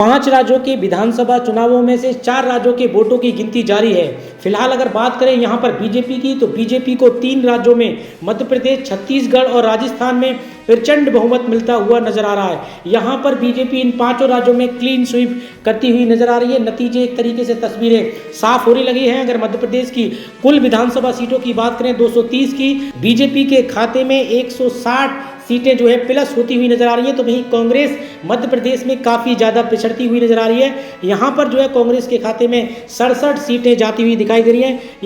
5 राज्यों के विधानसभा चुनावों में से 4 राज्यों के वोटों की गिनती जारी है। फिलहाल अगर बात करें यहाँ पर बीजेपी की, तो बीजेपी को 3 राज्यों में मध्य प्रदेश, छत्तीसगढ़ और राजस्थान में प्रचंड बहुमत मिलता हुआ नजर आ रहा है। यहाँ पर बीजेपी इन 5 राज्यों में क्लीन स्वीप करती हुई नजर आ रही है। नतीजे एक तरीके से तस्वीरें साफ होने लगी हैं। अगर मध्य प्रदेश की कुल विधानसभा सीटों की बात करें 230 की, बीजेपी के खाते में 160 सीटें जो है प्लस होती हुई नजर आ रही है। तो वहीं कांग्रेस मध्य प्रदेश में काफ़ी ज़्यादा पिछड़ती हुई नजर आ रही है। यहाँ पर जो है कांग्रेस के खाते में 67 सीटें जाती हुई दिखाई दे रही हैं।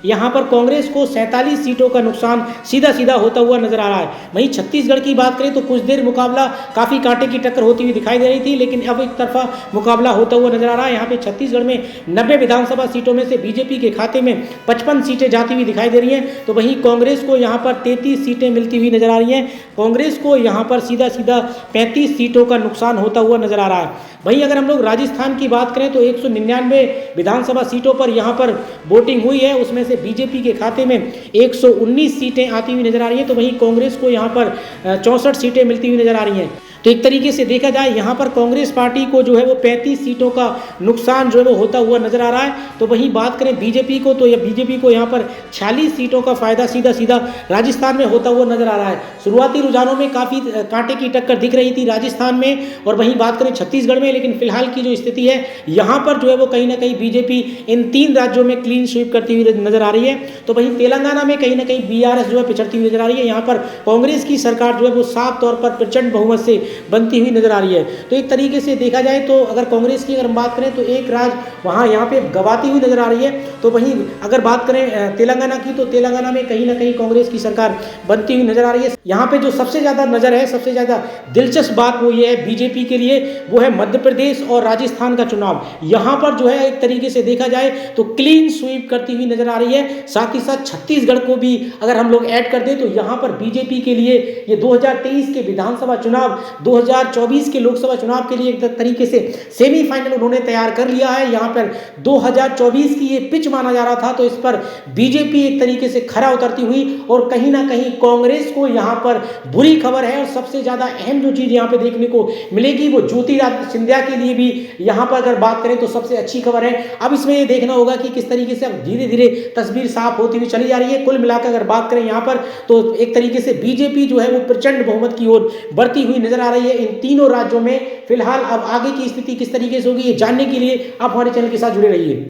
यहाँ पर कांग्रेस को 47 सीटों का नुकसान सीधा सीधा होता हुआ नजर आ रहा है। वहीं छत्तीसगढ़ की बात करें तो कुछ देर मुकाबला काफ़ी कांटे की टक्कर होती हुई दिखाई दे रही थी, लेकिन अब एक तरफा मुकाबला होता हुआ नजर आ रहा है। यहाँ पे छत्तीसगढ़ में 90 विधानसभा सीटों में से बीजेपी के खाते में 55 सीटें जाती हुई दिखाई दे रही हैं। तो वहीं कांग्रेस को यहाँ पर 33 सीटें मिलती हुई नजर आ रही हैं। कांग्रेस को यहाँ पर सीधा सीधा 35 सीटों का नुकसान होता हुआ नजर आ रहा है। वहीं अगर हम लोग राजस्थान की बात करें तो 199 विधानसभा सीटों पर यहाँ पर वोटिंग हुई है। उसमें से बीजेपी के खाते में 119 सीटें आती हुई नजर आ रही हैं। तो वहीं कांग्रेस को यहाँ पर 64 सीटें मिलती हुई नजर आ रही हैं। तो एक तरीके से देखा जाए यहाँ पर कांग्रेस पार्टी को जो है वो 35 सीटों का नुकसान जो है वो होता हुआ नजर आ रहा है। तो वहीं बात करें बीजेपी को, तो यह बीजेपी को यहाँ पर 46 सीटों का फायदा सीधा सीधा राजस्थान में होता हुआ नजर आ रहा है। शुरुआती रुझानों में काफ़ी कांटे की टक्कर दिख रही थी राजस्थान में, और वहीं बात करें छत्तीसगढ़ में, लेकिन फिलहाल की जो स्थिति है यहाँ पर जो है वो कहीं ना कहीं बीजेपी इन 3 राज्यों में क्लीन स्वीप करती हुई नजर आ रही है। तो वहीं तेलंगाना में कहीं ना कहीं बीआरएस जो है पिछड़ती हुई नजर आ रही है। यहाँ पर कांग्रेस की सरकार जो है वो साफ तौर पर प्रचंड बहुमत से बनती हुई नजर आ रही है। तो एक तरीके से देखा जाए तो अगर कांग्रेस की अगर हम बात करें तो एक राज्य वहाँ यहाँ पे गवाती हुई नजर आ रही है। तो वहीं अगर बात करें तेलंगाना की, तो तेलंगाना में कहीं ना कहीं कांग्रेस की सरकार बनती हुई नजर आ रही है। यहाँ पे जो सबसे ज़्यादा नजर है, सबसे ज़्यादा दिलचस्प बात वो ये है बीजेपी के लिए, वो है मध्य प्रदेश और राजस्थान का चुनाव। यहाँ पर जो है एक तरीके से देखा जाए तो क्लीन स्वीप करती हुई नजर आ रही है। साथ ही साथ छत्तीसगढ़ को भी अगर हम लोग ऐड कर दें तो यहाँ पर बीजेपी के लिए ये 2023 के विधानसभा चुनाव, 2024 के लोकसभा चुनाव के लिए एक तरीके से सेमीफाइनल उन्होंने तैयार कर लिया है। यहाँ पर 2024 की ये पिच माना जा रहा था, तो इस पर बीजेपी एक तरीके से खरा उतरती हुई, और कहीं ना कहीं कांग्रेस को यहाँ पर बुरी खबर है। और सबसे ज्यादा अहम जो चीज यहाँ पे देखने को मिलेगी वो ज्योतिरादित्य सिंधिया के लिए भी यहाँ पर अगर बात करें तो सबसे अच्छी खबर है। अब इसमें ये देखना होगा कि किस तरीके से अब धीरे धीरे तस्वीर साफ होती हुई चली जा रही है। कुल मिलाकर अगर बात करें यहाँ पर तो एक तरीके से बीजेपी जो है वो प्रचंड बहुमत की ओर बढ़ती हुई नजर आ रही है इन तीनों राज्यों में। फिलहाल अब आगे की स्थिति किस तरीके से होगी ये जानने के लिए आप हमारे चैनल के साथ जुड़े रहिए।